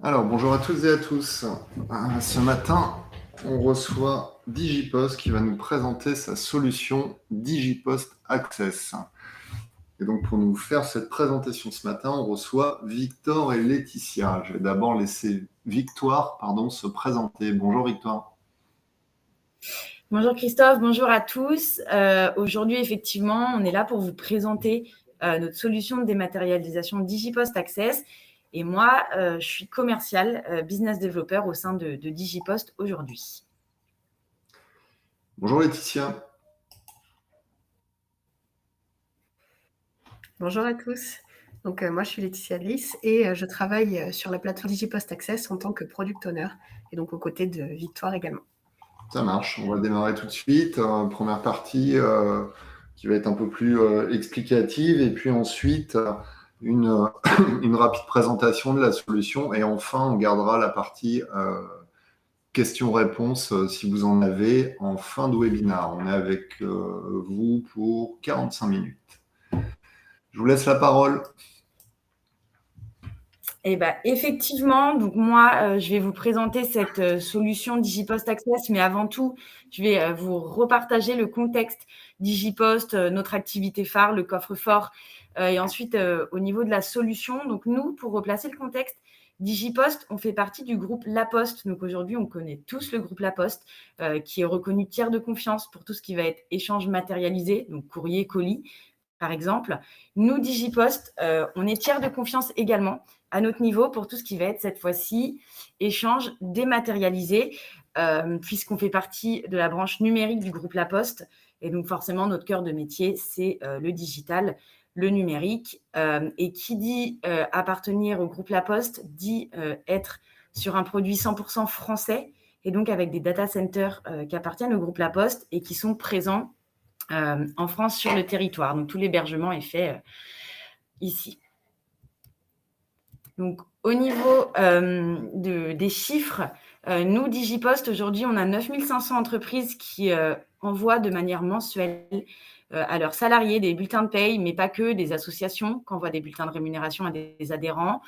Alors, bonjour à toutes et à tous. Ce matin, on reçoit Digipost qui va nous présenter sa solution Digipost Access. Et donc, pour nous faire cette présentation ce matin, on reçoit Victor et Laetitia. Je vais d'abord laisser Victoire, se présenter. Bonjour Victoire. Bonjour Christophe, bonjour à tous. Aujourd'hui, effectivement, on est là pour vous présenter notre solution de dématérialisation Digipost Access. Et moi, je suis commercial, business developer au sein de Digipost aujourd'hui. Bonjour Laetitia. Bonjour à tous. Donc, moi, je suis Laetitia Lys et je travaille sur la plateforme Digipost Access en tant que product owner et donc aux côtés de Victoire également. Ça marche, on va démarrer tout de suite. Première partie qui va être un peu plus explicative et puis ensuite une, une rapide présentation de la solution et enfin on gardera la partie questions-réponses si vous en avez en fin de webinaire. On est avec vous pour 45 minutes. Je vous laisse la parole. Eh ben, effectivement, donc moi, je vais vous présenter cette solution Digipost Access, mais avant tout, je vais vous repartager le contexte Digipost, notre activité phare, le coffre-fort, et ensuite au niveau de la solution. Donc nous, pour replacer le contexte, Digipost, on fait partie du groupe La Poste. Donc aujourd'hui, on connaît tous le groupe La Poste, qui est reconnu tiers de confiance pour tout ce qui va être échange matérialisé, donc courrier, colis, par exemple. Nous, Digipost, on est tiers de confiance également à notre niveau pour tout ce qui va être cette fois-ci échange dématérialisé, puisqu'on fait partie de la branche numérique du groupe La Poste. Et donc forcément, notre cœur de métier, c'est le digital, le numérique. Et qui dit appartenir au groupe La Poste dit être sur un produit 100% français, et donc avec des data centers qui appartiennent au groupe La Poste et qui sont présents en France sur le territoire. Donc tout l'hébergement est fait ici. Donc, au niveau des chiffres, nous, Digipost, aujourd'hui, on a 9500 entreprises qui envoient de manière mensuelle à leurs salariés des bulletins de paye, mais pas que, des associations qui envoient des bulletins de rémunération à des adhérents,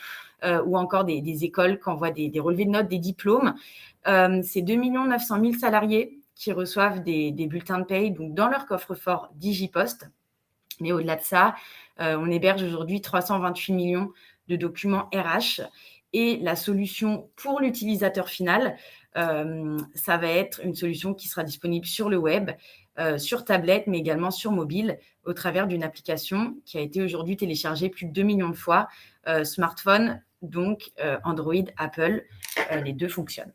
ou encore des écoles qui envoient des relevés de notes, des diplômes. C'est 2 900 000 salariés qui reçoivent des bulletins de paye donc, dans leur coffre-fort Digipost. Mais au-delà de ça, on héberge aujourd'hui 328 millions de documents RH. Et la solution pour l'utilisateur final, ça va être une solution qui sera disponible sur le web, sur tablette, mais également sur mobile, au travers d'une application qui a été aujourd'hui téléchargée plus de 2 millions de fois, smartphone, donc Android, Apple, les deux fonctionnent.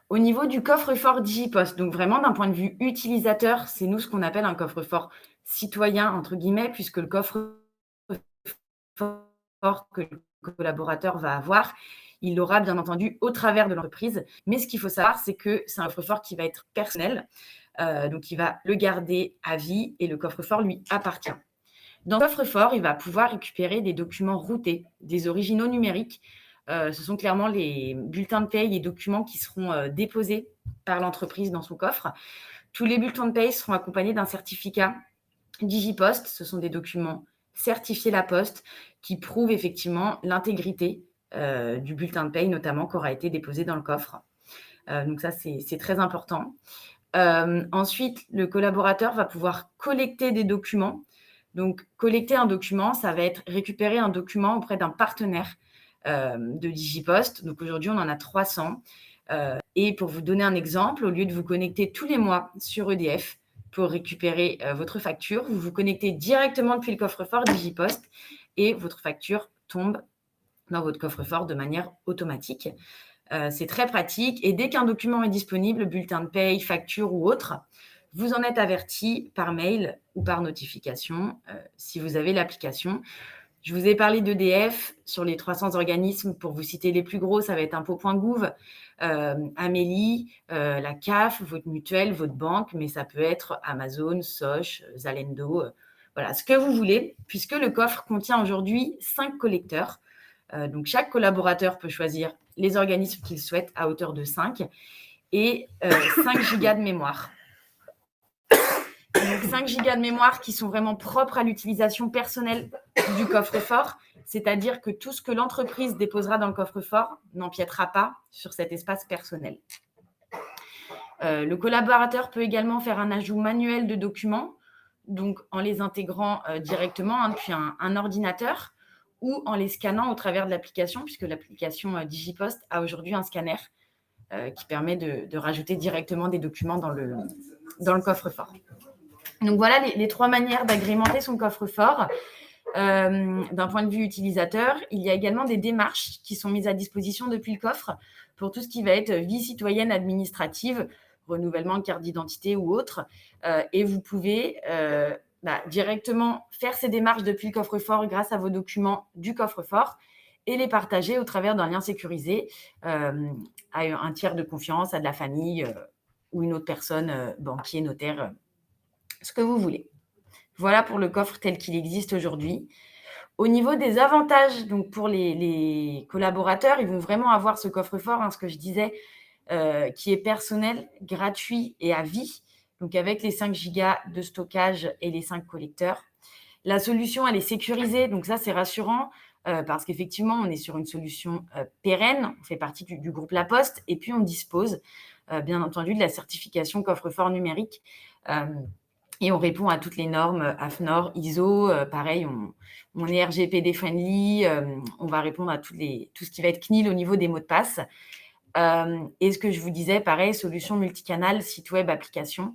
Au niveau du coffre-fort Digipost, donc vraiment d'un point de vue utilisateur, c'est nous ce qu'on appelle un coffre-fort citoyen, entre guillemets, puisque le coffre-fort que le collaborateur va avoir, il l'aura bien entendu au travers de l'entreprise. Mais ce qu'il faut savoir, c'est que c'est un coffre-fort qui va être personnel, donc il va le garder à vie et le coffre-fort lui appartient. Dans le coffre-fort, il va pouvoir récupérer des documents routés, des originaux numériques. Ce sont clairement les bulletins de paye et documents qui seront déposés par l'entreprise dans son coffre. Tous les bulletins de paye seront accompagnés d'un certificat Digipost. Ce sont des documents certifiés La Poste qui prouvent effectivement l'intégrité du bulletin de paye, notamment, qui aura été déposé dans le coffre. Donc ça, c'est très important. Ensuite, le collaborateur va pouvoir collecter des documents. Donc, collecter un document, ça va être récupérer un document auprès d'un partenaire de Digipost. Donc, aujourd'hui, on en a 300. Et pour vous donner un exemple, au lieu de vous connecter tous les mois sur EDF pour récupérer votre facture, vous vous connectez directement depuis le coffre-fort Digipost et votre facture tombe dans votre coffre-fort de manière automatique. C'est très pratique. Et dès qu'un document est disponible, bulletin de paye, facture ou autre, vous en êtes averti par mail ou par notification si vous avez l'application. Je vous ai parlé d'EDF sur les 300 organismes. Pour vous citer les plus gros, ça va être Impôts.gouv, Amélie, la CAF, votre mutuelle, votre banque, mais ça peut être Amazon, Soch, Zalendo, voilà, ce que vous voulez, puisque le coffre contient aujourd'hui 5 collecteurs. Donc, chaque collaborateur peut choisir les organismes qu'il souhaite à hauteur de 5 et 5 gigas de mémoire. Donc 5 gigas de mémoire qui sont vraiment propres à l'utilisation personnelle du coffre-fort c'est-à-dire que tout ce que l'entreprise déposera dans le coffre-fort n'empiétera pas sur cet espace personnel. Le collaborateur peut également faire un ajout manuel de documents, donc en les intégrant directement depuis un ordinateur ou en les scannant au travers de l'application, puisque l'application Digipost a aujourd'hui un scanner qui permet de rajouter directement des documents dans le coffre-fort. Donc voilà les 3 manières d'agrémenter son coffre-fort. D'un point de vue utilisateur, il y a également des démarches qui sont mises à disposition depuis le coffre pour tout ce qui va être vie citoyenne administrative, renouvellement de carte d'identité ou autre. Et vous pouvez directement faire ces démarches depuis le coffre-fort grâce à vos documents du coffre-fort et les partager au travers d'un lien sécurisé à un tiers de confiance, à de la famille ou une autre personne, banquier, notaire, ce que vous voulez. Voilà pour le coffre tel qu'il existe aujourd'hui. Au niveau des avantages, donc pour les collaborateurs, ils vont vraiment avoir ce coffre-fort, ce que je disais, qui est personnel, gratuit et à vie, donc avec les 5 gigas de stockage et les 5 collecteurs. La solution, elle est sécurisée, donc ça, c'est rassurant parce qu'effectivement, on est sur une solution pérenne, on fait partie du groupe La Poste, et puis on dispose, bien entendu, de la certification coffre-fort numérique. Et on répond à toutes les normes AFNOR, ISO, pareil, on est RGPD friendly, on va répondre à tout ce qui va être CNIL au niveau des mots de passe. Et ce que je vous disais, pareil, solution multicanal, site web, application,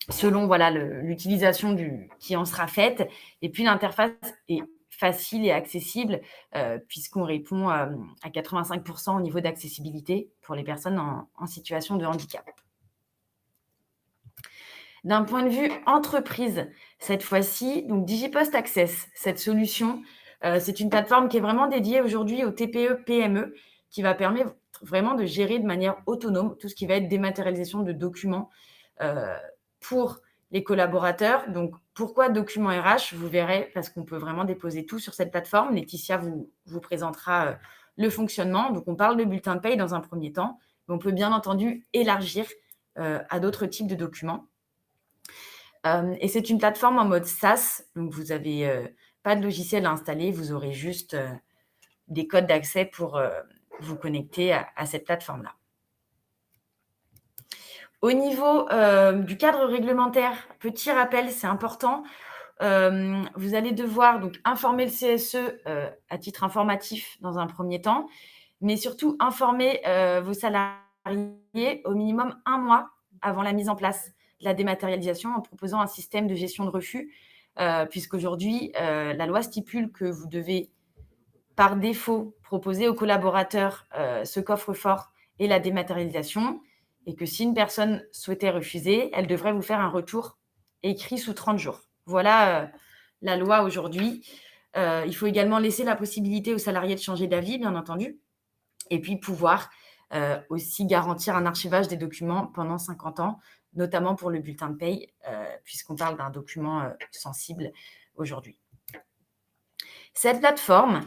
selon l'utilisation qui en sera faite. Et puis l'interface est facile et accessible puisqu'on répond à 85% au niveau d'accessibilité pour les personnes en situation de handicap. D'un point de vue entreprise, cette fois-ci, donc Digipost Access, cette solution, c'est une plateforme qui est vraiment dédiée aujourd'hui aux TPE-PME qui va permettre vraiment de gérer de manière autonome tout ce qui va être dématérialisation de documents pour les collaborateurs. Donc, pourquoi documents RH? Vous verrez, parce qu'on peut vraiment déposer tout sur cette plateforme. Laetitia vous présentera le fonctionnement. Donc, on parle de bulletin de paye dans un premier temps, mais on peut bien entendu élargir à d'autres types de documents. Et c'est une plateforme en mode SaaS, donc vous n'avez pas de logiciel à installer, vous aurez juste des codes d'accès pour vous connecter à cette plateforme-là. Au niveau du cadre réglementaire, petit rappel, c'est important, vous allez devoir donc informer le CSE à titre informatif dans un premier temps, mais surtout informer vos salariés au minimum 1 mois avant la mise en place de la dématérialisation en proposant un système de gestion de refus, puisqu'aujourd'hui, la loi stipule que vous devez, par défaut, proposer aux collaborateurs ce coffre-fort et la dématérialisation, et que si une personne souhaitait refuser, elle devrait vous faire un retour écrit sous 30 jours. Voilà la loi aujourd'hui. Il faut également laisser la possibilité aux salariés de changer d'avis, bien entendu, et puis pouvoir aussi garantir un archivage des documents pendant 50 ans, notamment pour le bulletin de paye, puisqu'on parle d'un document sensible aujourd'hui. Cette plateforme,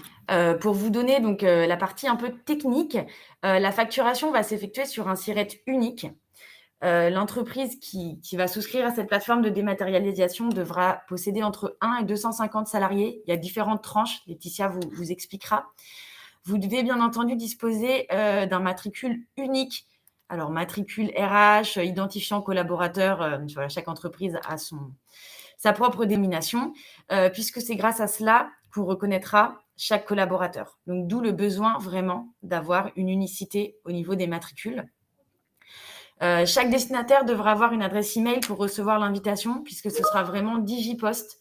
pour vous donner donc la partie un peu technique, la facturation va s'effectuer sur un SIRET unique. L'entreprise qui va souscrire à cette plateforme de dématérialisation devra posséder entre 1 et 250 salariés. Il y a différentes tranches, Laetitia vous expliquera. Vous devez bien entendu disposer d'un matricule unique. Alors, matricule RH, identifiant collaborateur, chaque entreprise a sa propre dénomination, puisque c'est grâce à cela qu'on reconnaîtra chaque collaborateur. Donc, d'où le besoin vraiment d'avoir une unicité au niveau des matricules. Chaque destinataire devra avoir une adresse email pour recevoir l'invitation, puisque ce sera vraiment Digipost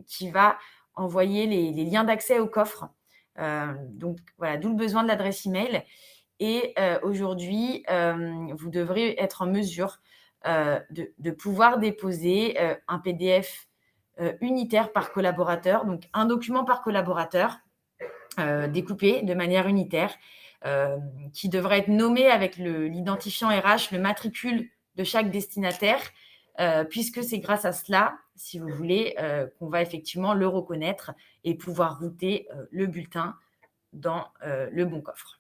qui va envoyer les liens d'accès au coffre. Donc, voilà, d'où le besoin de l'adresse email. Et aujourd'hui, vous devrez être en mesure de pouvoir déposer un PDF unitaire par collaborateur, donc un document par collaborateur découpé de manière unitaire qui devra être nommé avec l'identifiant RH, le matricule de chaque destinataire, puisque c'est grâce à cela, si vous voulez, qu'on va effectivement le reconnaître et pouvoir router le bulletin dans le bon coffre.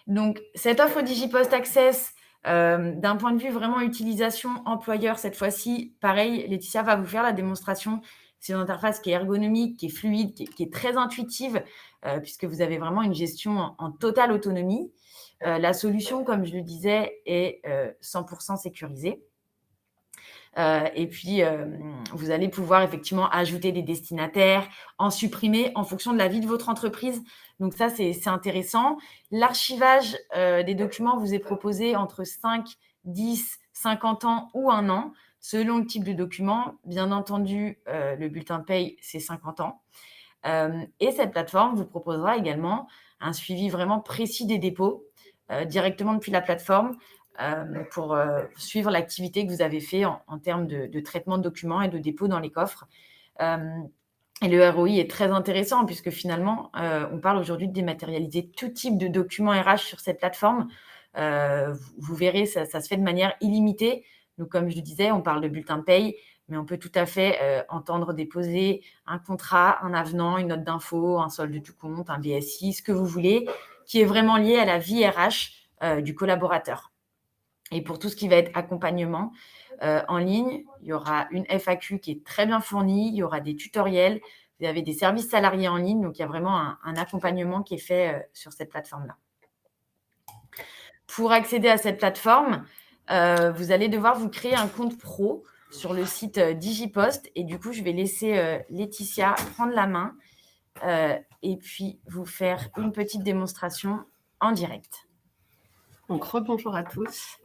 Donc, cette offre Digipost Access, d'un point de vue vraiment utilisation employeur, cette fois-ci, pareil, Laetitia va vous faire la démonstration C'est une interface qui est ergonomique, qui est fluide, qui est très intuitive, puisque vous avez vraiment une gestion en totale autonomie. La solution, comme je le disais, est 100% sécurisée. Et puis, vous allez pouvoir effectivement ajouter des destinataires, en supprimer en fonction de la vie de votre entreprise. Donc ça, c'est intéressant. L'archivage des documents vous est proposé entre 5, 10, 50 ans ou 1 an, selon le type de document. Bien entendu, le bulletin de paye, c'est 50 ans. Et cette plateforme vous proposera également un suivi vraiment précis des dépôts directement depuis la plateforme pour suivre l'activité que vous avez fait en termes de traitement de documents et de dépôt dans les coffres. Et le ROI est très intéressant puisque finalement, on parle aujourd'hui de dématérialiser tout type de documents RH sur cette plateforme. Vous verrez, ça se fait de manière illimitée. Donc, comme je le disais, on parle de bulletin de paye, mais on peut tout à fait entendre déposer un contrat, un avenant, une note d'info, un solde du compte, un BSI, ce que vous voulez, qui est vraiment lié à la vie RH du collaborateur. Et pour tout ce qui va être accompagnement en ligne, il y aura une FAQ qui est très bien fournie, il y aura des tutoriels, vous avez des services salariés en ligne, donc il y a vraiment un accompagnement qui est fait sur cette plateforme-là. Pour accéder à cette plateforme, vous allez devoir vous créer un compte pro sur le site Digipost. Et du coup, je vais laisser Laetitia prendre la main et puis vous faire une petite démonstration en direct. Donc, rebonjour à tous.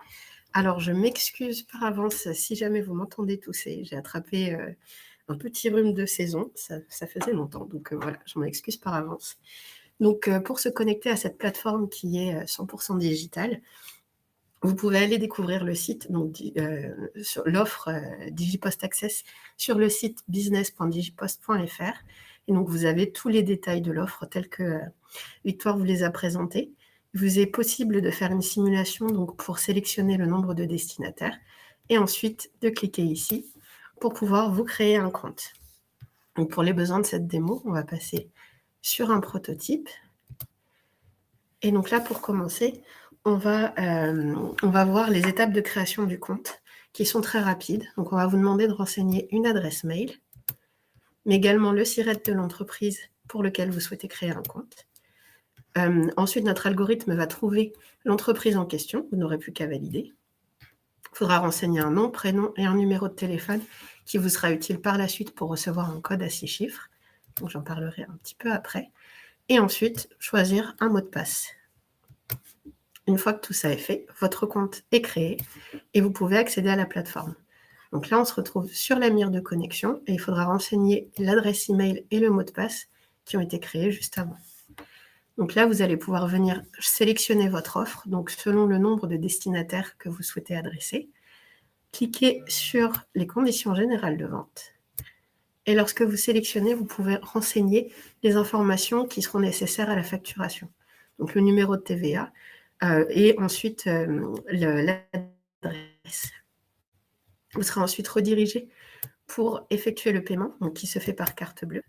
Alors, je m'excuse par avance si jamais vous m'entendez tousser. J'ai attrapé un petit rhume de saison. Ça faisait longtemps. Donc, voilà, je m'en excuse par avance. Donc, pour se connecter à cette plateforme qui est 100% digitale, vous pouvez aller découvrir le site, donc sur l'offre Digipost Access sur le site business.digipost.fr. Et donc, vous avez tous les détails de l'offre tels que Victoire vous les a présentés. Il vous est possible de faire une simulation donc, pour sélectionner le nombre de destinataires et ensuite de cliquer ici pour pouvoir vous créer un compte. Donc, pour les besoins de cette démo, on va passer sur un prototype. Et donc là, pour commencer, on va voir les étapes de création du compte qui sont très rapides. Donc, on va vous demander de renseigner une adresse mail, mais également le SIRET de l'entreprise pour lequel vous souhaitez créer un compte. Ensuite, notre algorithme va trouver l'entreprise en question. Vous n'aurez plus qu'à valider. Il faudra renseigner un nom, prénom et un numéro de téléphone qui vous sera utile par la suite pour recevoir un code à 6 chiffres. Donc, j'en parlerai un petit peu après. Et ensuite, choisir un mot de passe. Une fois que tout ça est fait, votre compte est créé et vous pouvez accéder à la plateforme. Donc là, on se retrouve sur la mire de connexion et il faudra renseigner l'adresse email et le mot de passe qui ont été créés juste avant. Donc là, vous allez pouvoir venir sélectionner votre offre, donc selon le nombre de destinataires que vous souhaitez adresser. Cliquez sur les conditions générales de vente. Et lorsque vous sélectionnez, vous pouvez renseigner les informations qui seront nécessaires à la facturation. Donc le numéro de TVA et ensuite l'adresse. Vous serez ensuite redirigé pour effectuer le paiement, donc qui se fait par carte bleue.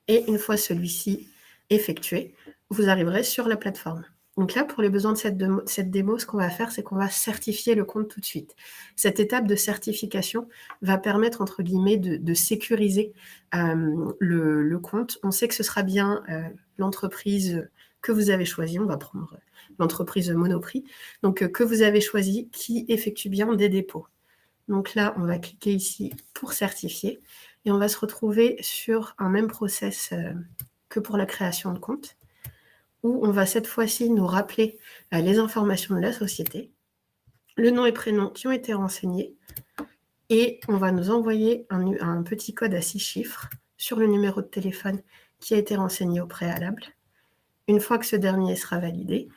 Et une fois celui-ci effectué, vous arriverez sur la plateforme. Donc là, pour les besoins de cette démo, ce qu'on va faire, c'est qu'on va certifier le compte tout de suite. Cette étape de certification va permettre, entre guillemets, de sécuriser le compte. On sait que ce sera bien l'entreprise que vous avez choisie. On va prendre l'entreprise Monoprix, donc que vous avez choisie, qui effectue bien des dépôts. Donc là, on va cliquer ici pour certifier et on va se retrouver sur un même process que pour la création de compte, où on va cette fois-ci nous rappeler les informations de la société, le nom et prénom qui ont été renseignés, et on va nous envoyer un petit code à 6 chiffres sur le numéro de téléphone qui a été renseigné au préalable. Une fois que ce dernier sera validé,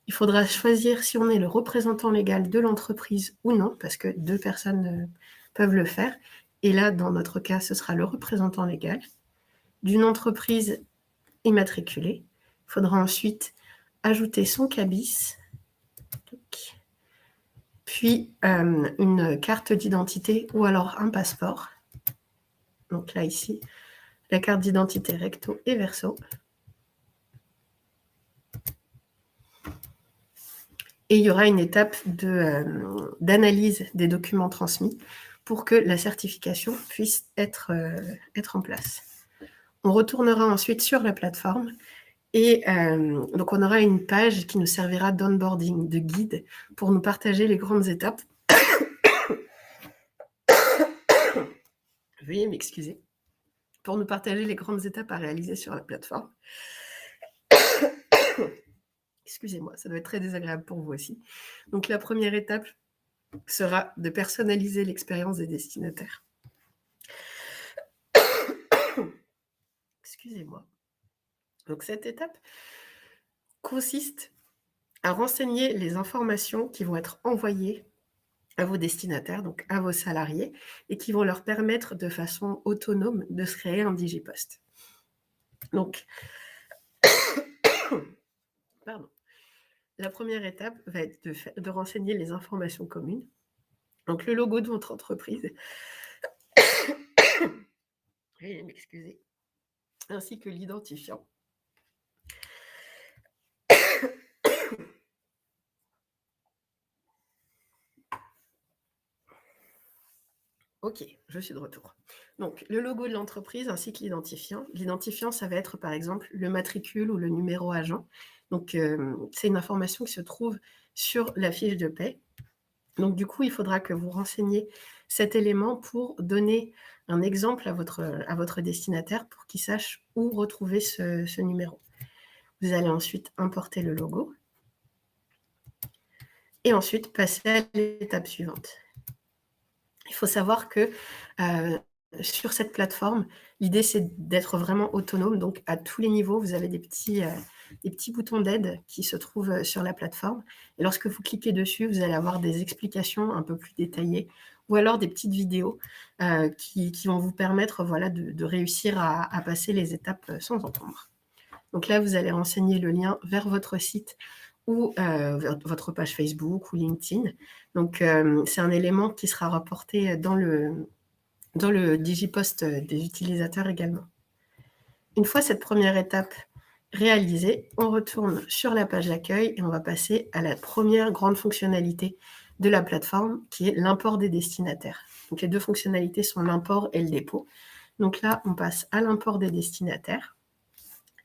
il faudra choisir si on est le représentant légal de l'entreprise ou non, parce que 2 personnes peuvent le faire. Et là, dans notre cas, ce sera le représentant légal d'une entreprise immatriculée. Il faudra ensuite ajouter son CABIS, puis une carte d'identité ou alors un passeport. Donc là, ici, la carte d'identité recto et verso. Et il y aura une étape d'analyse des documents transmis pour que la certification puisse être en place. On retournera ensuite sur la plateforme et donc on aura une page qui nous servira d'onboarding, de guide, pour nous partager les grandes étapes. Veuillez m'excuser. Pour nous partager les grandes étapes à réaliser sur la plateforme. Excusez-moi, ça doit être très désagréable pour vous aussi. Donc la première étape sera de personnaliser l'expérience des destinataires. Excusez-moi. Donc cette étape consiste à renseigner les informations qui vont être envoyées à vos destinataires, donc à vos salariés, et qui vont leur permettre de façon autonome de se créer un DigiPost. Donc, pardon. La première étape va être de renseigner les informations communes. Donc, le logo de votre entreprise, veuillez m'excuser, ainsi que l'identifiant. Ok, je suis de retour. Donc, le logo de l'entreprise ainsi que l'identifiant. L'identifiant, ça va être par exemple le matricule ou le numéro agent. Donc, c'est une information qui se trouve sur la fiche de paie. Donc, du coup, il faudra que vous renseigniez cet élément pour donner un exemple à votre destinataire pour qu'il sache où retrouver ce numéro. Vous allez ensuite importer le logo et ensuite passer à l'étape suivante. Il faut savoir que sur cette plateforme, l'idée, c'est d'être vraiment autonome. Donc, à tous les niveaux, vous avez des petits boutons d'aide qui se trouvent sur la plateforme. Et lorsque vous cliquez dessus, vous allez avoir des explications un peu plus détaillées ou alors des petites vidéos qui vont vous permettre de réussir à passer les étapes sans encombre. Donc là, vous allez renseigner le lien vers votre site ou votre page Facebook ou LinkedIn. Donc, c'est un élément qui sera rapporté dans le DigiPost des utilisateurs également. Une fois cette première étape réalisée, on retourne sur la page d'accueil et on va passer à la première grande fonctionnalité de la plateforme, qui est l'import des destinataires. Donc, les deux fonctionnalités sont l'import et le dépôt. Donc là, on passe à l'import des destinataires.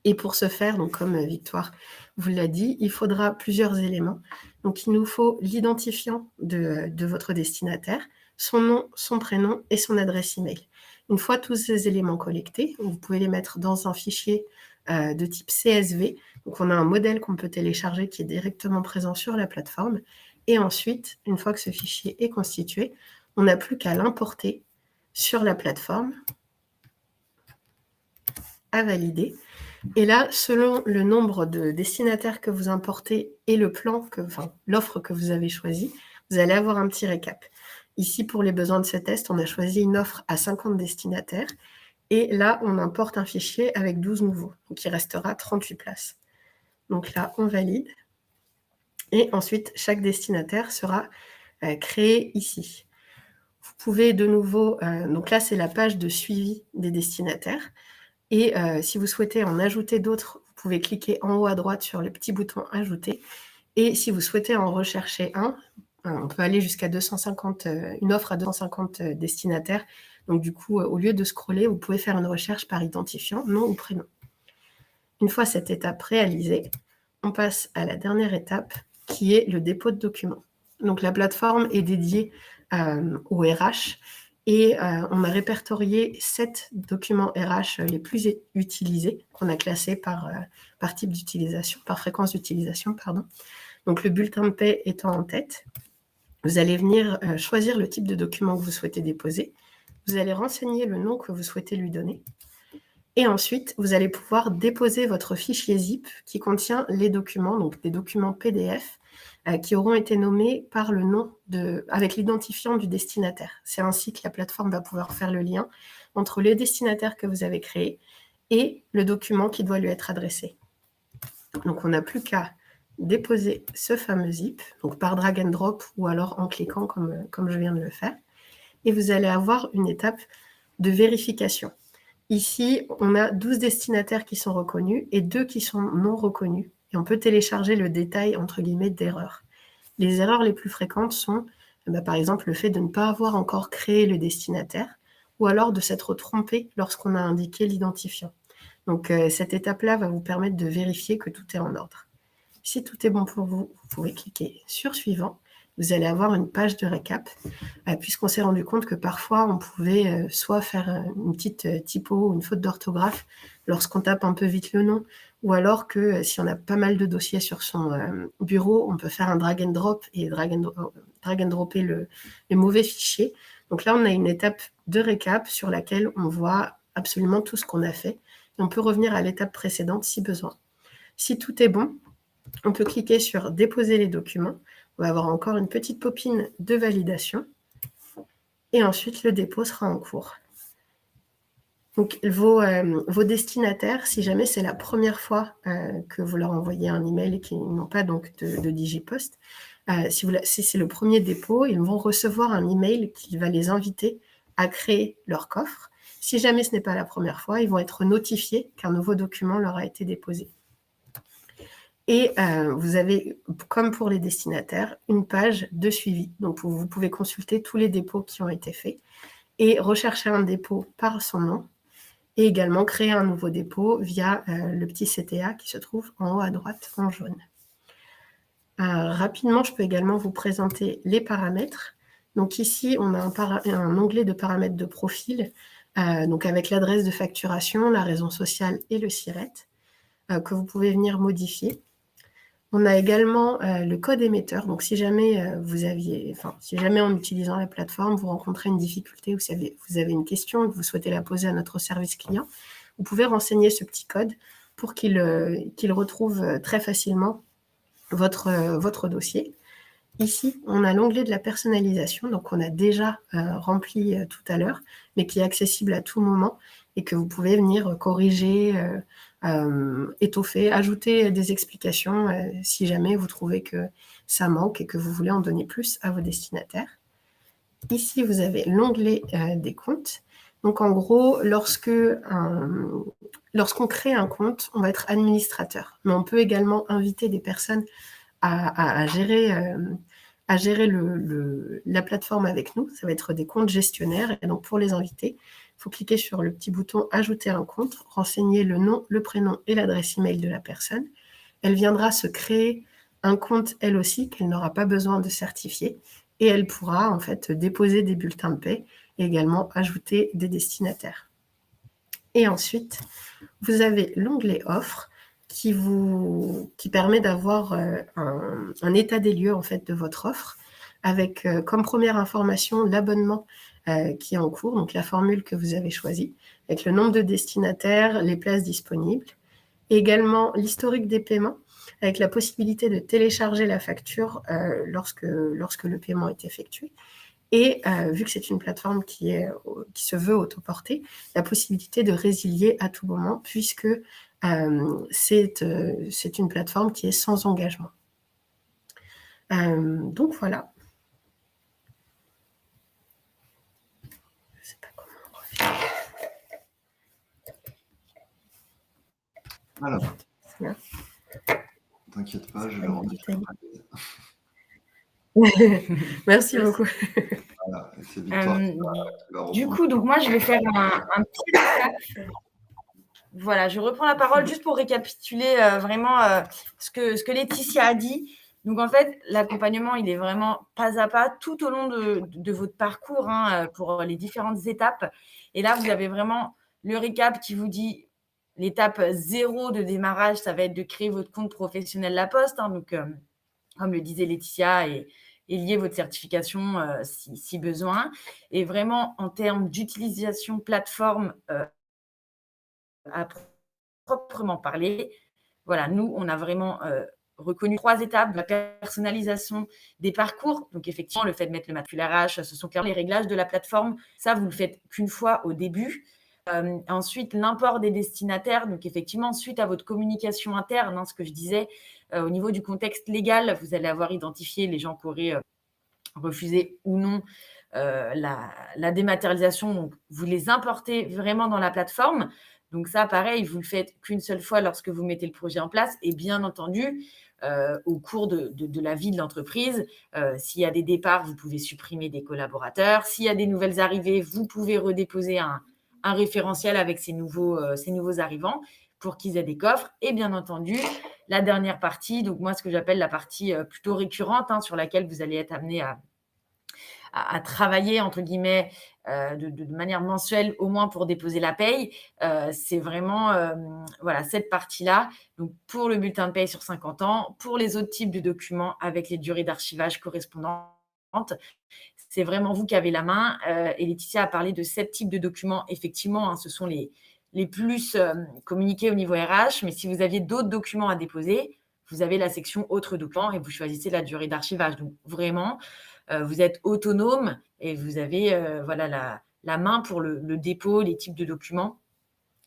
Et pour ce faire, donc comme Victoire vous l'a dit, il faudra plusieurs éléments. Donc, il nous faut l'identifiant de votre destinataire, son nom, son prénom et son adresse email. Une fois tous ces éléments collectés, vous pouvez les mettre dans un fichier de type CSV. Donc, on a un modèle qu'on peut télécharger qui est directement présent sur la plateforme. Et ensuite, une fois que ce fichier est constitué, on n'a plus qu'à l'importer sur la plateforme, à valider. Et là, selon le nombre de destinataires que vous importez et l'offre que vous avez choisie, vous allez avoir un petit récap. Ici, pour les besoins de ce test, on a choisi une offre à 50 destinataires. Et là, on importe un fichier avec 12 nouveaux. Donc, il restera 38 places. Donc là, on valide. Et ensuite, chaque destinataire sera créé ici. Vous pouvez de nouveau... donc là, c'est la page de suivi des destinataires. Et si vous souhaitez en ajouter d'autres, vous pouvez cliquer en haut à droite sur le petit bouton « Ajouter ». Et si vous souhaitez en rechercher on peut aller jusqu'à 250, une offre à 250 destinataires. Donc du coup, au lieu de scroller, vous pouvez faire une recherche par identifiant, nom ou prénom. Une fois cette étape réalisée, on passe à la dernière étape, qui est le dépôt de documents. Donc la plateforme est dédiée au RH. Et on a répertorié 7 documents RH les plus utilisés, qu'on a classés par type d'utilisation, par fréquence d'utilisation, pardon. Donc, le bulletin de paie étant en tête, vous allez venir choisir le type de document que vous souhaitez déposer. Vous allez renseigner le nom que vous souhaitez lui donner. Et ensuite, vous allez pouvoir déposer votre fichier zip qui contient les documents, donc des documents PDF, qui auront été nommés par le nom avec l'identifiant du destinataire. C'est ainsi que la plateforme va pouvoir faire le lien entre les destinataires que vous avez créés et le document qui doit lui être adressé. Donc, on n'a plus qu'à déposer ce fameux zip, donc par drag and drop ou alors en cliquant comme je viens de le faire. Et vous allez avoir une étape de vérification. Ici, on a 12 destinataires qui sont reconnus et 2 qui sont non reconnus. Et on peut télécharger le détail, entre guillemets, d'erreurs. Les erreurs les plus fréquentes sont Par exemple, le fait de ne pas avoir encore créé le destinataire ou alors de s'être trompé lorsqu'on a indiqué l'identifiant. Donc, cette étape-là va vous permettre de vérifier que tout est en ordre. Si tout est bon pour vous, vous pouvez cliquer sur Suivant. Vous allez avoir une page de récap, puisqu'on s'est rendu compte que parfois, on pouvait soit faire une petite typo ou une faute d'orthographe lorsqu'on tape un peu vite le nom, ou alors que si on a pas mal de dossiers sur son bureau, on peut faire un drag and drop et drag and dropper le mauvais fichier. Donc là, on a une étape de récap sur laquelle on voit absolument tout ce qu'on a fait. Et on peut revenir à l'étape précédente si besoin. Si tout est bon, on peut cliquer sur « Déposer les documents ». On va avoir encore une petite popine de validation. Et ensuite, le dépôt sera en cours. Donc, vos destinataires, si jamais c'est la première fois que vous leur envoyez un email et qu'ils n'ont pas donc de Digipost, si c'est le premier dépôt, ils vont recevoir un email qui va les inviter à créer leur coffre. Si jamais ce n'est pas la première fois, ils vont être notifiés qu'un nouveau document leur a été déposé. Et vous avez, comme pour les destinataires, une page de suivi. Donc, vous pouvez consulter tous les dépôts qui ont été faits et rechercher un dépôt par son nom et également créer un nouveau dépôt via le petit CTA qui se trouve en haut à droite en jaune. Rapidement, je peux également vous présenter les paramètres. Donc ici, on a un onglet de paramètres de profil, donc avec l'adresse de facturation, la raison sociale et le SIRET, que vous pouvez venir modifier. On a également le code émetteur. Donc, si jamais en utilisant la plateforme, vous rencontrez une difficulté ou vous avez une question et que vous souhaitez la poser à notre service client, vous pouvez renseigner ce petit code pour qu'il retrouve très facilement votre dossier. Ici, on a l'onglet de la personnalisation, donc on a déjà rempli tout à l'heure, mais qui est accessible à tout moment et que vous pouvez venir corriger, étoffer, ajouter des explications si jamais vous trouvez que ça manque et que vous voulez en donner plus à vos destinataires. Ici, vous avez l'onglet des comptes. Donc, en gros, lorsqu'on crée un compte, on va être administrateur, mais on peut également inviter des personnes à gérer la plateforme avec nous. Ça va être des comptes gestionnaires. Et donc, pour les inviter, il faut cliquer sur le petit bouton « Ajouter un compte », renseigner le nom, le prénom et l'adresse email de la personne. Elle viendra se créer un compte, elle aussi, qu'elle n'aura pas besoin de certifier. Et elle pourra, en fait, déposer des bulletins de paie et également ajouter des destinataires. Et ensuite, vous avez l'onglet « Offres » qui permet d'avoir un état des lieux, en fait, de votre offre, avec comme première information l'abonnement qui est en cours, donc la formule que vous avez choisie, avec le nombre de destinataires, les places disponibles, et également l'historique des paiements, avec la possibilité de télécharger la facture lorsque le paiement est effectué. Et vu que c'est une plateforme qui se veut autoportée, la possibilité de résilier à tout moment, puisque c'est une plateforme qui est sans engagement. Donc voilà. Je ne sais pas comment on revient. Alors, t'inquiète pas, je vais remettre. Merci beaucoup. Voilà, c'est Victoire. Du coup, donc moi, je vais faire un petit récap. Voilà, je reprends la parole juste pour récapituler vraiment ce que Laetitia a dit. Donc, en fait, l'accompagnement, il est vraiment pas à pas tout au long de votre parcours pour les différentes étapes. Et là, vous avez vraiment le récap qui vous dit l'étape 0 de démarrage, ça va être de créer votre compte professionnel La Poste. Donc, comme le disait Laetitia, et lier votre certification si besoin. Et vraiment, en termes d'utilisation plateforme à proprement parler, voilà, nous, on a vraiment reconnu 3 étapes de la personnalisation des parcours. Donc, effectivement, le fait de mettre le matricule RH, ce sont clairement les réglages de la plateforme. Ça, vous ne le faites qu'une fois au début. Ensuite, l'import des destinataires. Donc, effectivement, suite à votre communication interne, ce que je disais, au niveau du contexte légal, vous allez avoir identifié les gens qui auraient refusé ou non la dématérialisation. Donc, vous les importez vraiment dans la plateforme. Donc ça, pareil, vous ne le faites qu'une seule fois lorsque vous mettez le projet en place. Et bien entendu, au cours de la vie de l'entreprise. S'il y a des départs, vous pouvez supprimer des collaborateurs. S'il y a des nouvelles arrivées, vous pouvez redéposer un référentiel avec ces nouveaux arrivants pour qu'ils aient des coffres. Et bien entendu, la dernière partie, donc moi, ce que j'appelle la partie plutôt récurrente, sur laquelle vous allez être amené à travailler, entre guillemets, de manière mensuelle, au moins pour déposer la paye. C'est vraiment cette partie-là. Donc, pour le bulletin de paye sur 50 ans, pour les autres types de documents avec les durées d'archivage correspondantes, c'est vraiment vous qui avez la main. Et Laetitia a parlé de 7 types de documents. Effectivement, ce sont les plus communiqués au niveau RH. Mais si vous aviez d'autres documents à déposer, vous avez la section autres documents et vous choisissez la durée d'archivage. Donc, vraiment, vous êtes autonome et vous avez la main pour le dépôt, les types de documents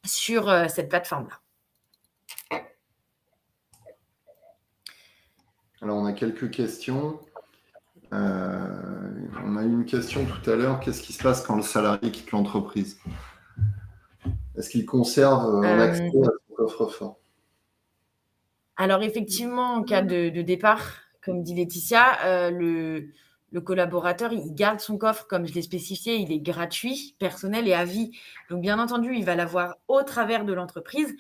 sur cette plateforme-là. Alors, on a quelques questions. On a eu une question tout à l'heure. Qu'est-ce qui se passe quand le salarié quitte l'entreprise? Est-ce qu'il conserve un accès à son coffre-fort? Alors, effectivement, en cas de départ, comme dit Laetitia, le collaborateur, il garde son coffre, comme je l'ai spécifié, il est gratuit, personnel et à vie. Donc, bien entendu, il va l'avoir au travers de l'entreprise.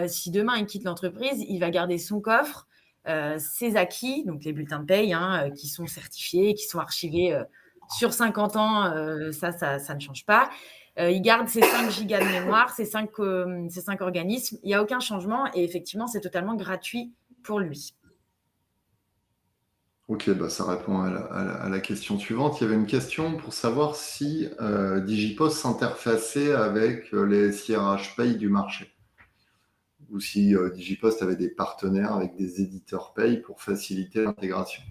Si demain, il quitte l'entreprise, il va garder son coffre, ses acquis, donc les bulletins de paye qui sont certifiés, qui sont archivés sur 50 ans, ça ne change pas. Il garde ses 5 gigas de mémoire, ces 5 organismes. Il n'y a aucun changement et effectivement, c'est totalement gratuit pour lui. Ok, ça répond à la question suivante. Il y avait une question pour savoir si Digipost s'interfaçait avec les SIRH Pay du marché ou si Digipost avait des partenaires avec des éditeurs Pay pour faciliter l'intégration.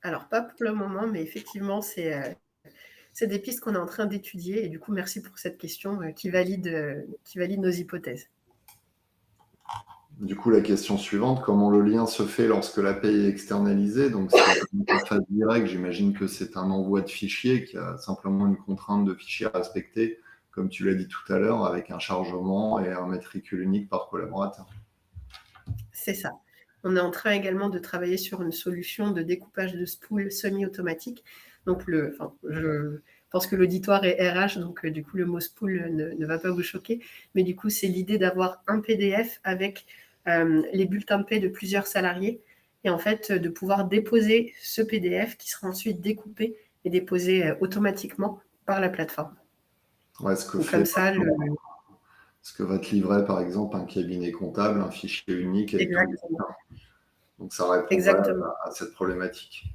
Alors, pas pour le moment, mais effectivement, c'est des pistes qu'on est en train d'étudier. Et du coup, merci pour cette question qui valide nos hypothèses. Du coup, la question suivante, comment le lien se fait lorsque la paye est externalisée? Donc, c'est une interface directe. J'imagine que c'est un envoi de fichier qui a simplement une contrainte de fichier à respecter, comme tu l'as dit tout à l'heure, avec un chargement et un matricule unique par collaborateur. C'est ça. On est en train également de travailler sur une solution de découpage de spool semi-automatique. Donc, je pense que l'auditoire est RH, donc du coup, le mot spool ne va pas vous choquer. Mais du coup, c'est l'idée d'avoir un PDF avec les bulletins de paie de plusieurs salariés et en fait, de pouvoir déposer ce PDF qui sera ensuite découpé et déposé automatiquement par la plateforme. Ouais, ce que va te livrer, par exemple, un cabinet comptable, un fichier unique. Exactement. Donc, ça répond à cette problématique.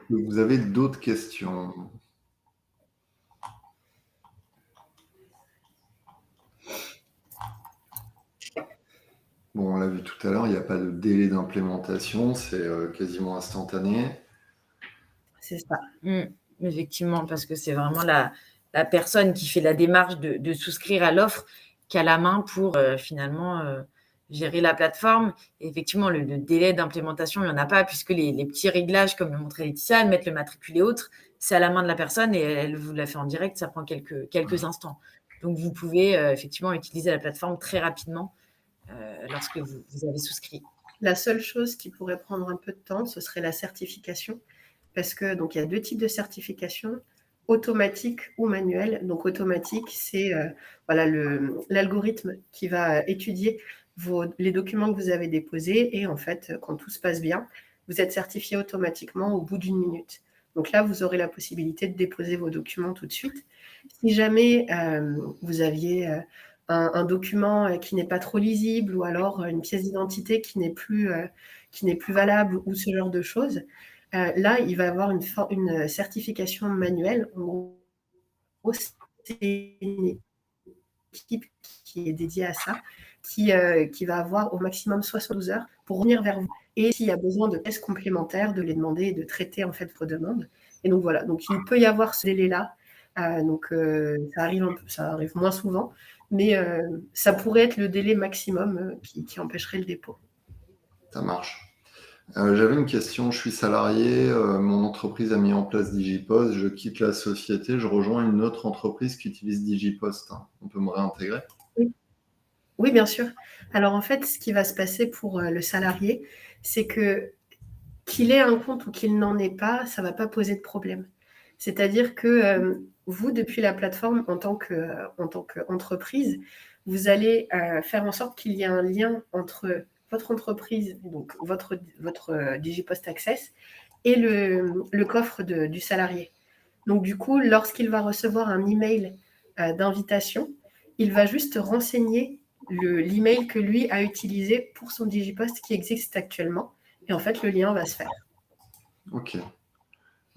Vous avez d'autres questions? Bon, on l'a vu tout à l'heure, il n'y a pas de délai d'implémentation, c'est quasiment instantané. C'est ça. Effectivement, parce que c'est vraiment la personne qui fait la démarche de souscrire à l'offre qui a la main pour finalement gérer la plateforme. Et effectivement, le délai d'implémentation, il n'y en a pas, puisque les petits réglages, comme le montrait Laetitia, mettre le matricule et autres, c'est à la main de la personne et elle vous la fait en direct, ça prend quelques instants. Donc, vous pouvez effectivement utiliser la plateforme très rapidement lorsque vous avez souscrit. La seule chose qui pourrait prendre un peu de temps, ce serait la certification. Parce que donc il y a 2 types de certification, automatique ou manuelle. Donc automatique, c'est l'algorithme qui va étudier les documents que vous avez déposés et en fait, quand tout se passe bien, vous êtes certifié automatiquement au bout d'1 minute. Donc là, vous aurez la possibilité de déposer vos documents tout de suite. Si jamais vous aviez un document qui n'est pas trop lisible ou alors une pièce d'identité qui n'est plus valable ou ce genre de choses, là, il va y avoir une certification manuelle. En gros, c'est une équipe qui est dédiée à ça, qui va avoir au maximum 72 heures pour revenir vers vous. Et s'il y a besoin de tests complémentaires, de les demander et de traiter en fait vos demandes. Et donc voilà, donc il peut y avoir ce délai-là. Ça arrive moins souvent, mais ça pourrait être le délai maximum qui empêcherait le dépôt. Ça marche. J'avais une question. Je suis salarié, mon entreprise a mis en place Digipost. Je quitte la société, je rejoins une autre entreprise qui utilise Digipost. On peut me réintégrer? Oui. Oui, bien sûr. Alors en fait, ce qui va se passer pour le salarié, c'est que qu'il ait un compte ou qu'il n'en ait pas, ça ne va pas poser de problème. C'est-à-dire que vous, depuis la plateforme, en tant qu'entreprise, vous allez faire en sorte qu'il y ait un lien entre votre entreprise, donc votre Digipost Access, et le coffre du salarié. Donc du coup, lorsqu'il va recevoir un email d'invitation, il va juste renseigner l'email que lui a utilisé pour son Digipost qui existe actuellement. Et en fait, le lien va se faire. Ok.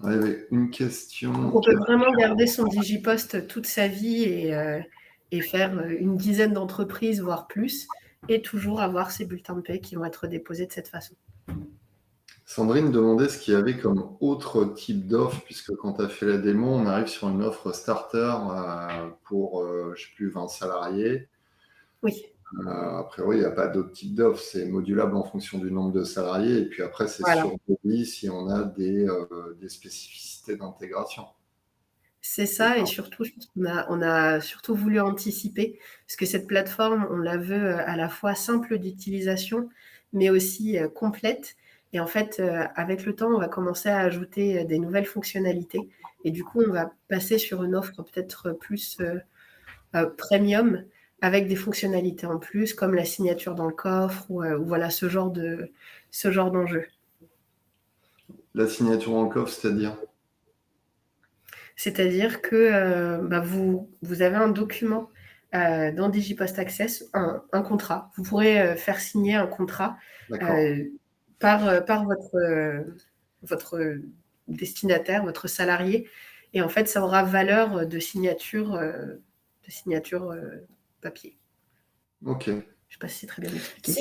Il y avait une question. Donc, on peut vraiment garder son Digipost toute sa vie et faire une dizaine d'entreprises, voire plus, et toujours avoir ses bulletins de paie qui vont être déposés de cette façon. Sandrine demandait ce qu'il y avait comme autre type d'offre, puisque quand tu as fait la démo, on arrive sur une offre starter pour, je ne sais plus, 20 salariés. Oui. A priori, il n'y a pas d'autre type d'offre. C'est modulable en fonction du nombre de salariés. Et puis après, c'est Voilà. sur Bobby si on a des spécificités d'intégration. C'est ça, et surtout, je pense on a surtout voulu anticiper, parce que cette plateforme, on la veut à la fois simple d'utilisation, mais aussi complète. Et en fait, avec le temps, on va commencer à ajouter des nouvelles fonctionnalités. Et du coup, on va passer sur une offre peut-être plus premium, avec des fonctionnalités en plus, comme la signature dans le coffre, ou voilà, ce genre d'enjeu. La signature dans le coffre, c'est-à-dire? C'est-à-dire que vous avez un document dans Digipost Access, un contrat. Vous pourrez faire signer un contrat par votre destinataire, votre salarié. Et en fait, ça aura valeur de signature papier. Ok. Je ne sais pas si c'est très bien expliqué.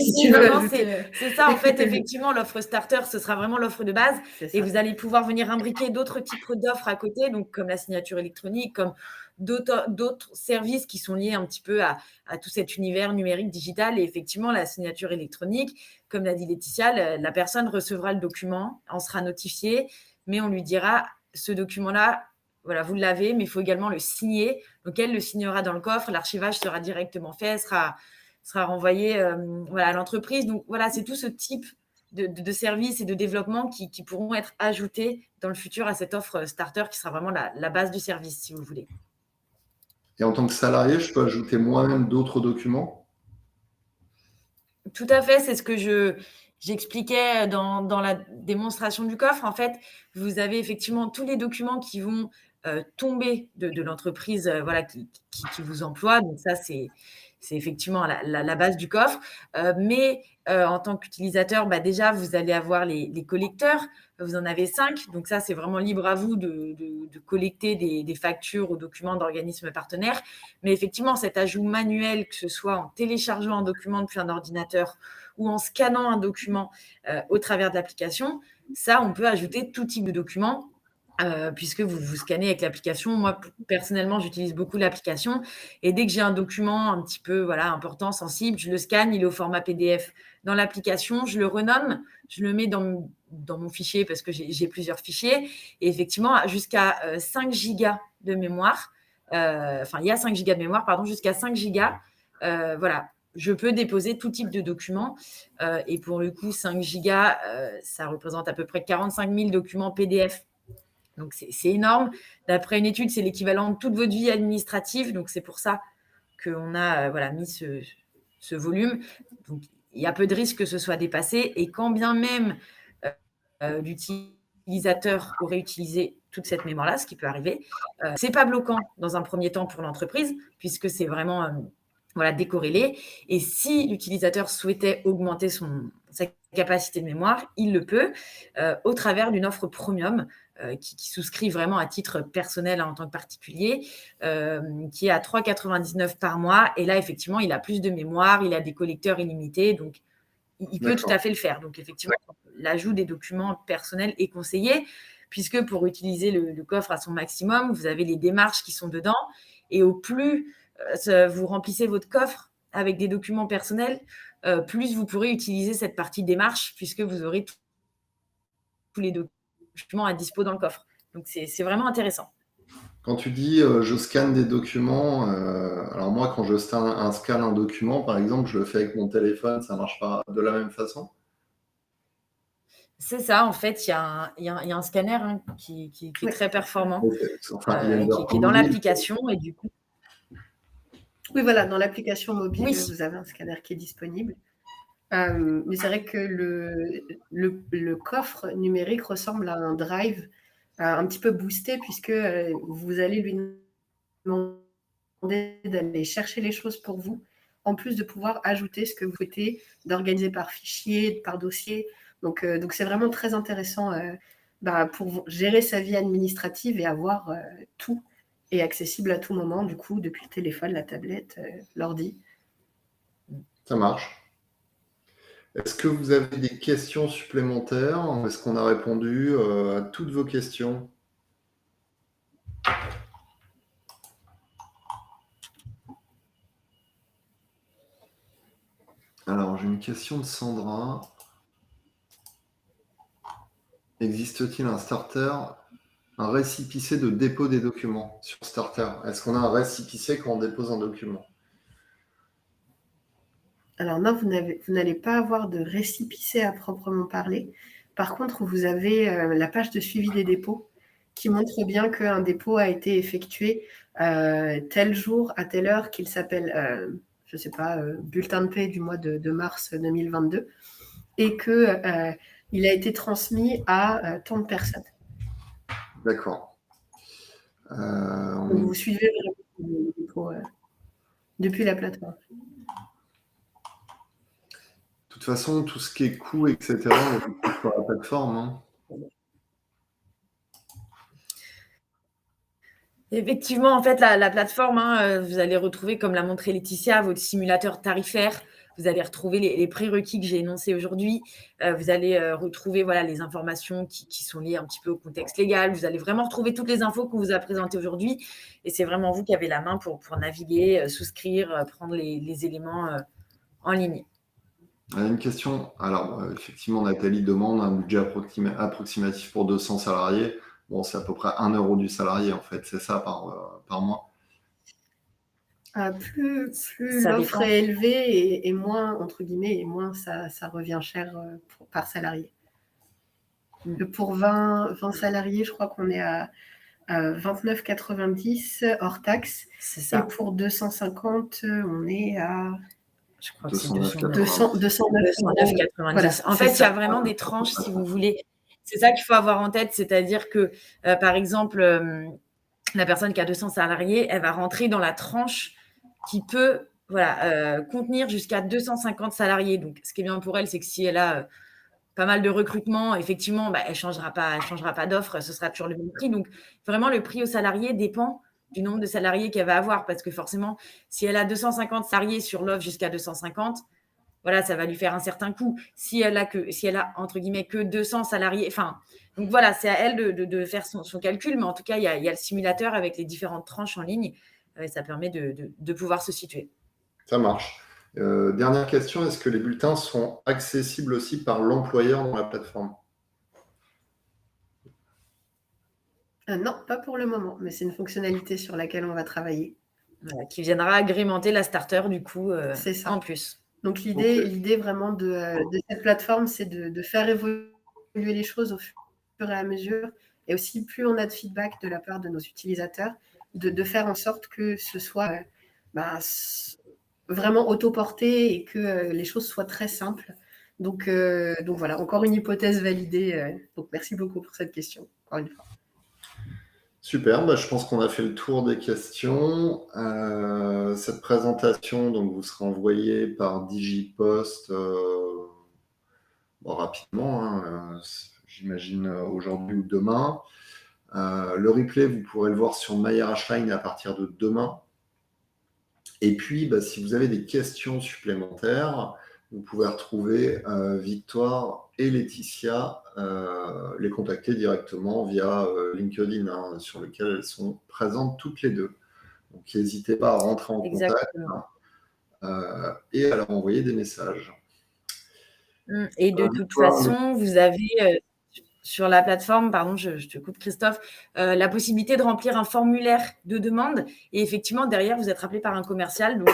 C'est ça, en fait, effectivement, l'offre starter, ce sera vraiment l'offre de base. Et vous allez pouvoir venir imbriquer d'autres types d'offres à côté, donc comme la signature électronique, comme d'autres services qui sont liés un petit peu à tout cet univers numérique digital. Et effectivement, la signature électronique, comme l'a dit Laetitia, la personne recevra le document, en sera notifiée, mais on lui dira, ce document-là, voilà, vous l'avez, mais il faut également le signer. Donc, elle le signera dans le coffre, l'archivage sera directement fait, sera renvoyé à l'entreprise. Donc, voilà, c'est tout ce type de services et de développement qui pourront être ajoutés dans le futur à cette offre starter qui sera vraiment la base du service, si vous voulez. Et en tant que salarié, je peux ajouter moi-même d'autres documents? Tout à fait, c'est ce que j'expliquais dans la démonstration du coffre. En fait, vous avez effectivement tous les documents qui vont tomber de l'entreprise qui vous emploie. Donc ça, c'est effectivement la base du coffre. Mais en tant qu'utilisateur, déjà, vous allez avoir les collecteurs. Vous en avez 5. Donc ça, c'est vraiment libre à vous de collecter des factures ou documents d'organismes partenaires. Mais effectivement, cet ajout manuel, que ce soit en téléchargeant un document depuis un ordinateur ou en scannant un document au travers de l'application, ça, on peut ajouter tout type de documents. Puisque vous scannez avec l'application. Moi, personnellement, j'utilise beaucoup l'application. Et dès que j'ai un document un petit peu important, sensible, je le scanne, il est au format PDF dans l'application, je le renomme, je le mets dans mon fichier parce que j'ai plusieurs fichiers. Et effectivement, jusqu'à 5 gigas de mémoire, il y a 5 gigas de mémoire, jusqu'à 5 gigas, je peux déposer tout type de documents. Et pour le coup, 5 gigas, ça représente à peu près 45 000 documents PDF. Donc, c'est énorme. D'après une étude, c'est l'équivalent de toute votre vie administrative. Donc, c'est pour ça qu'on a mis ce volume. Donc, il y a peu de risques que ce soit dépassé. Et quand bien même l'utilisateur aurait utilisé toute cette mémoire-là, ce qui peut arriver, ce n'est pas bloquant dans un premier temps pour l'entreprise, puisque c'est vraiment décorrélé. Et si l'utilisateur souhaitait augmenter sa capacité de mémoire, il le peut au travers d'une offre premium qui souscrit vraiment à titre personnel en tant que particulier, qui est à 3,99 € par mois. Et là, effectivement, il a plus de mémoire, il a des collecteurs illimités, donc il peut tout à fait le faire. Donc, effectivement, l'ajout des documents personnels est conseillé, puisque pour utiliser le coffre à son maximum, vous avez les démarches qui sont dedans. Et au plus vous remplissez votre coffre avec des documents personnels, plus vous pourrez utiliser cette partie démarche, puisque vous aurez les documents à dispo dans le coffre. Donc, c'est vraiment intéressant. Quand tu dis je scanne des documents, alors moi, quand je scanne un document, par exemple, je le fais avec mon téléphone, ça marche pas de la même façon? C'est ça, en fait, il y a un scanner qui est Oui. très performant, Ok. Enfin, il y a une qui version est dans mobile. l'application. Et du coup, Oui, voilà, dans l'application mobile, Oui. vous avez un scanner qui est disponible. Mais c'est vrai que le coffre numérique ressemble à un drive un petit peu boosté, puisque vous allez lui demander d'aller chercher les choses pour vous, en plus de pouvoir ajouter ce que vous souhaitez, d'organiser par fichier, par dossier. Donc c'est vraiment très intéressant pour gérer sa vie administrative et avoir tout est accessible à tout moment, du coup, depuis le téléphone, la tablette, l'ordi. Ça marche. Est-ce que vous avez des questions supplémentaires? Est-ce qu'on a répondu à toutes vos questions? Alors, j'ai une question de Sandra. Existe-t-il un récépissé de dépôt des documents sur Starter? Est-ce qu'on a un récépissé quand on dépose un document? Alors non, vous n'allez pas avoir de récépissé à proprement parler. Par contre, vous avez la page de suivi des dépôts qui montre bien qu'un dépôt a été effectué tel jour à telle heure, qu'il s'appelle, je ne sais pas, bulletin de paie du mois de mars 2022, et qu'il a été transmis à tant de personnes. D'accord. Donc vous suivez vraiment les dépôts depuis la plateforme. De toute façon, tout ce qui est coût, etc., on le trouve sur la plateforme. Hein. Effectivement, en fait, la plateforme, vous allez retrouver, comme l'a montré Laetitia, votre simulateur tarifaire. Vous allez retrouver les prérequis que j'ai énoncés aujourd'hui. Vous allez retrouver les informations qui sont liées un petit peu au contexte légal. Vous allez vraiment retrouver toutes les infos qu'on vous a présentées aujourd'hui. Et c'est vraiment vous qui avez la main pour naviguer, souscrire, prendre les éléments en ligne. Une question. Alors, effectivement, Nathalie demande un budget approximatif pour 200 salariés. Bon, c'est à peu près 1 euro du salarié, en fait. C'est ça par mois. Plus Ça l'offre dépend. est élevée et moins, entre guillemets, et moins ça revient cher par salarié. Pour 20 salariés, je crois qu'on est à 29,90 hors taxe. C'est ça. Et pour 250, on est à... Je crois que c'est 209,90. Voilà, en fait, il y a vraiment des tranches, si vous voulez. C'est ça qu'il faut avoir en tête, c'est-à-dire que, par exemple, la personne qui a 200 salariés, elle va rentrer dans la tranche qui peut contenir jusqu'à 250 salariés. Donc, ce qui est bien pour elle, c'est que si elle a pas mal de recrutement, effectivement, elle ne changera pas d'offre, ce sera toujours le même prix. Donc, vraiment, le prix au salarié dépend du nombre de salariés qu'elle va avoir, parce que forcément, si elle a 250 salariés sur l'offre jusqu'à 250, ça va lui faire un certain coût. Si elle a entre guillemets que 200 salariés, donc c'est à elle de faire son calcul, mais en tout cas, il y a le simulateur avec les différentes tranches en ligne, et ça permet de pouvoir se situer. Ça marche. Dernière question, est-ce que les bulletins sont accessibles aussi par l'employeur dans la plateforme? Non, pas pour le moment, mais c'est une fonctionnalité sur laquelle on va travailler. Qui viendra agrémenter la starter du coup c'est ça. En plus. Donc l'idée vraiment de cette plateforme, c'est de faire évoluer les choses au fur et à mesure, et aussi plus on a de feedback de la part de nos utilisateurs, de faire en sorte que ce soit vraiment autoporté et que les choses soient très simples. Donc voilà, encore une hypothèse validée. Donc merci beaucoup pour cette question, encore une fois. Super, je pense qu'on a fait le tour des questions. Cette présentation, donc, vous sera envoyée par Digipost rapidement, j'imagine aujourd'hui ou demain. Le replay, vous pourrez le voir sur MyRHline à partir de demain. Et puis, si vous avez des questions supplémentaires, vous pouvez retrouver Victoire et Laetitia, les contacter directement via LinkedIn, sur lequel elles sont présentes toutes les deux. Donc, n'hésitez pas à rentrer en contact et à leur envoyer des messages. Et de toute façon, vous avez sur la plateforme, pardon, je te coupe Christophe, la possibilité de remplir un formulaire de demande. Et effectivement, derrière, vous êtes rappelé par un commercial. Donc,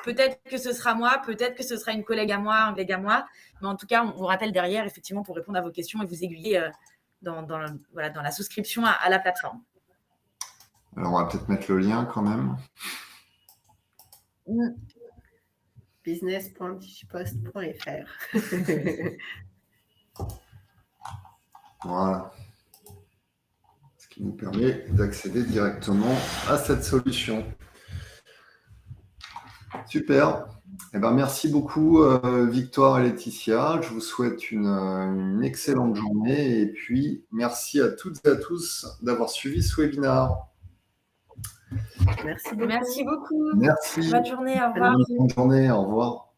peut-être que ce sera moi, peut-être que ce sera une collègue à moi, un collègue à moi. Mais en tout cas, on vous rappelle derrière, effectivement, pour répondre à vos questions et vous aiguiller dans la souscription à la plateforme. Alors, on va peut-être mettre le lien quand même. business.digipost.fr. Voilà. Ce qui nous permet d'accéder directement à cette solution. Super. Eh ben, merci beaucoup, Victoire et Laetitia. Je vous souhaite une excellente journée. Et puis, merci à toutes et à tous d'avoir suivi ce webinaire. Merci beaucoup. Merci beaucoup. Merci. Bonne journée. Au revoir. Bonne journée. Au revoir.